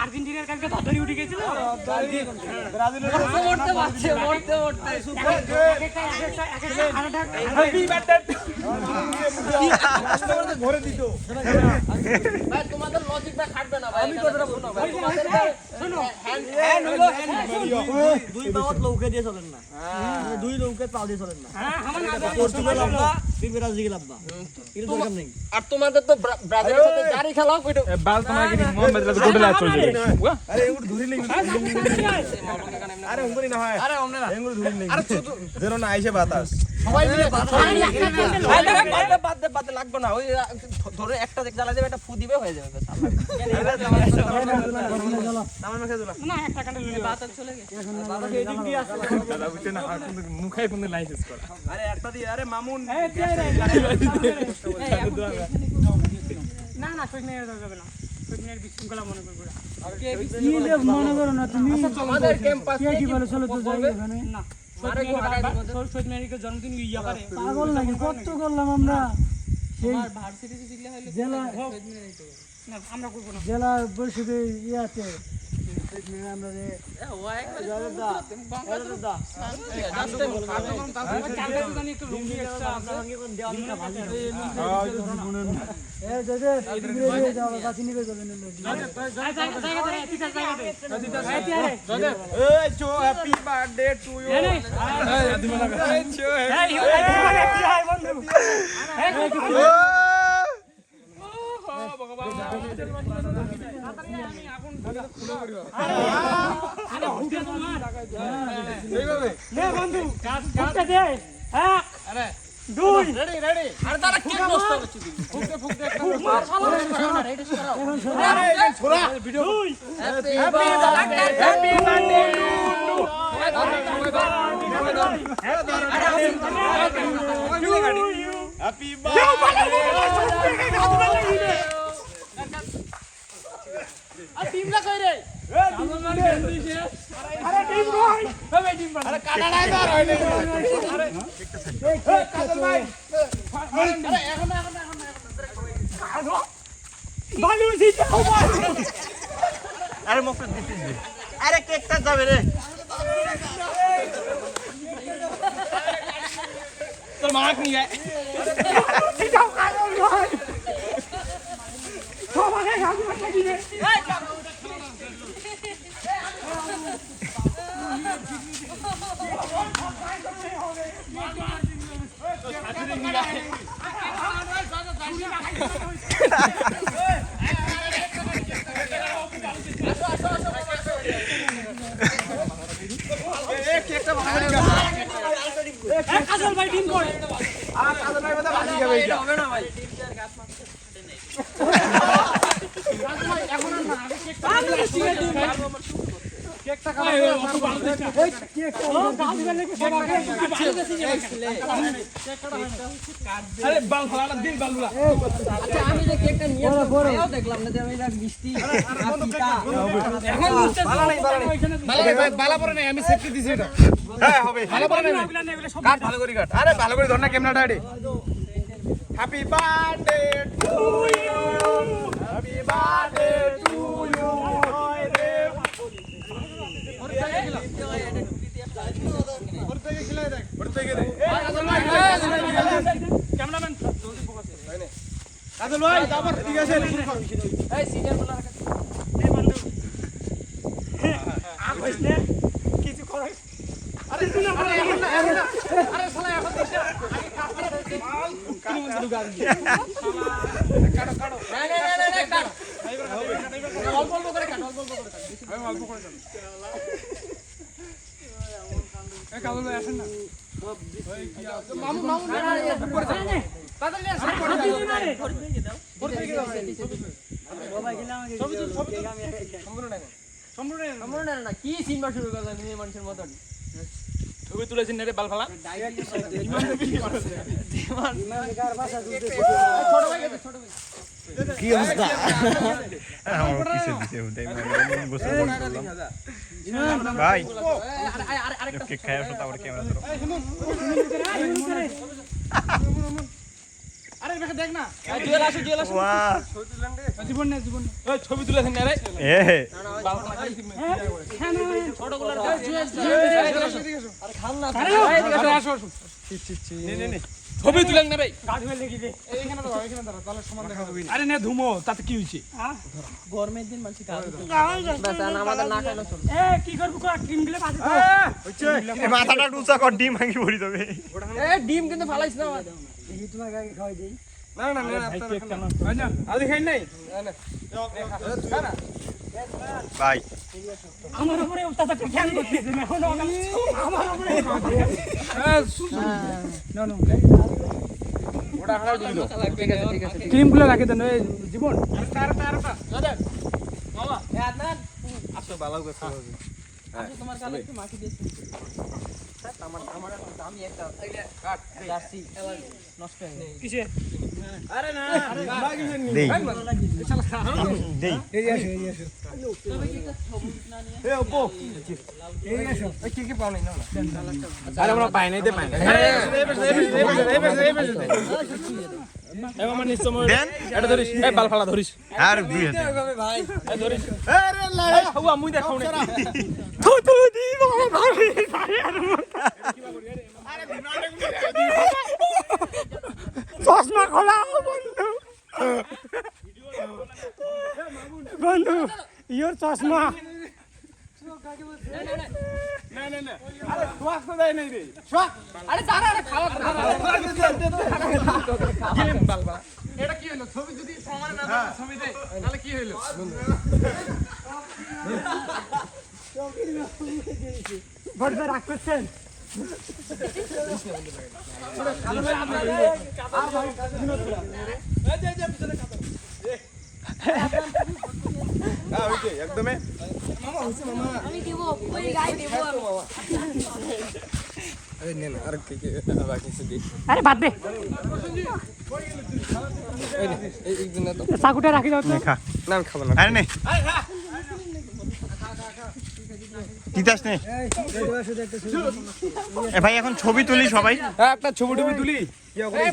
আর্জেন্টিনার কালকে ধাতরি উঠে গেছিল ঘরে দিত ভাই তোমাদের লজিকটা খাটবে না ভাই আমি কথাটা শোনো ভাই তোমাদের শোনো দুই পাওয়াত লৌকে দিয়ে চলেন না দুই লৌকে পাও দিয়ে চলেন না পর্তুগাল লম্বা ব্রাজিল লম্বা এর দরকার নেই আর তোমাদের তো ব্রাজিলের সাথে গাড়ি খেলাও কইতো বাল তোমার কি মোহাম্মদ রাজা গোডলা চলে যাবে আরে এগুলো ধরে নেই আরে উঙ্গরি না হয় আরে ওমনে না এগুলো ধরে নেই আরে যেন না আইছে বাতাস সবাই মিলে বাদ লাগবে না ওই ধরে একটা জ্বালা দেবে একটা ফু দিবে হয়ে যাবে না একটা কাটে বাতাস চলে গেছে দাদা বুঝতে না মুখাই ফোনে লাইসেন্স করা আরে একটা দিয়ে আরে মামুন না না কই নেই যাবে না কই নেই বিশৃঙ্খলা মনে করব না মনে করো না তুমি আমাদের ক্যাম্পাস কি বলে চলো তো যাই ওখানে না শহীদ মিনারের জন্মদিন ইয়া করে পাগল নাকি কত করলাম আমরা সেই ভার্সিটিতে শিখলে হইলো জেলা শহীদ মিনারে তো না আমরা করব না জেলা পরিষদে ইয়াতে আমরা রে একটু লুঙ্গি এক্সট্রা আছে এই চো হ্যাপি বার্থডে টু ইউ এই চো রেডি রেডি আর তারা কি নষ্ট করছে ফুকতে ফুকতে একটা মার শালা রেডি করাও আরে ছোড়া video happy birthday happy birthday happy birthday আর টিমটা কই রে আরে টিম ভাই আরে কাটা নাই ধর হইনি আরে কাজল ভাই আরে এখন ভালো দিতে হবে আরে মুখ দিতে আরে কেকটা যাবে রে তোর মাক নিয়ে দিতাও কাজল ভাই সবাই হাজু মাথা দিবে কাজল ভাই টিম করে আর কাজল ভাই বলে বাজি যাবে এটা হবে না ভাই কেকটা খাওয়া এই কেকটা গাল দিবেন নাকি আরে বাল ফালাটা দিন বালগুলা আচ্ছা আমি যে কেকটা নিয়ে খাইও দেখলাম না যে আমি এটা মিষ্টি আর পিতা এখন মিষ্টি বালা নাই বালা পরে নাই আমি সেফটি দিছি এটা হ্যাঁ হবে ভালো পরে নাই কাট ভালো করে কাট আরে ভালো করে ধর না ক্যামেরাটা আড়ে happy birthday to you happy birthday to you cameraman জলদি ফোকাস কাজল ভাই তারপর ঠিক আছে এই সিনিয়র বলা এই বন্ধু আগুস নে কিছু করে আরে তুই না আরে শালা এখন দিছ আগে কাটো কাটো না কাটো অল্প অল্প করে কাটো অল্প অল্প করে কাটো আমি অল্প করে দেন এই কাজল ভাই আসেন না মামু মামু না করে দাও কাজল নিয়ে আসো করে দাও সবাই গেলাম সম্পূর্ণ না কি সিনেমা শুরু করলেন মেয়ে মানুষের মতন ছবি তুলেছেন রে বাল ফালা ছোট ভাই গেছে ছোট ভাই কি অবস্থা আমার কিসে দিছে ওটাই ভাই আরেকটা কেক খায় আসো তারপর ক্যামেরা ধরো আরে দেখ না জুয়েল আসো বাহ জীবন না জীবন ওই ছবি তুলে দেন না রে এ ছোটগুলোর খান না ছবি তুলেন না ভাই গাছ ফেলে কি দে এইখানে দাও এইখানে দাও তাহলে সমান দেখা হবে আরে না ধুমো তাতে কি হইছে গরমের দিন মানুষ কাজ আমাদের না খাইলো চল এ কি করব কো ক্রিম দিলে বাজে এ মাথাটা টুচা কর ডিম ভাঙি পড়ি তবে এ ডিম কিন্তু ফালাইছ না এই তোমার গায়ে খাওয়াই দেই না না না আপনারা আদি খাই নাই ভাই আমার উপরে উত্তাতা কেন করতেছ না এখন আমার উপরে না না ওটা হারা দিল ঠিক আছে ঠিক আছে ক্রিম গুলো রাখে দেন এই জীবন মামা এ আদনান আসো ভালো কথা আসো তোমার কালে একটু মাখি দিয়েছি আমার দামি একটা কাট জার্সি নষ্ট হয়ে গেছে কিসে আরে না দেই দেই এই আসো এ ওপো এই আসো কি কি পাও নাই না আরে আমরা পাই নাই দে পাই নাই এ মামা নিশ্চয় দেন এটা ধরিস এ বাল ফালা ধরিস আর দুই হাতে ভাই ধরিস আরে লাই হুয়া মুই দেখাও না তো দি বাবা ভাই আর চশমা খোলা বন্ধু বন্ধু ইওর চশমা না না না আরে সোয়াস তো দেয় নাই রে আরে দাঁড়া আরে খাওয়া গেম বাল বাল এটা কি হলো ছবি যদি সমান না থাকে ছবি দেয় তাহলে কি হলো বড় রাগ করছেন হ্যাঁ ওইকে একদমই আমি দিব ওই গায়ে দিব আমি আরে নে না আর কি কি বাকি আছে আরে বাদ দে এই দিন না তো চাকুটা রাখি দাও তো খা না আমি খাবো না আরে নে তিতাস নে এ ভাই এখন ছবি তুলি সবাই একটা ছবি টবি তুলি কি করে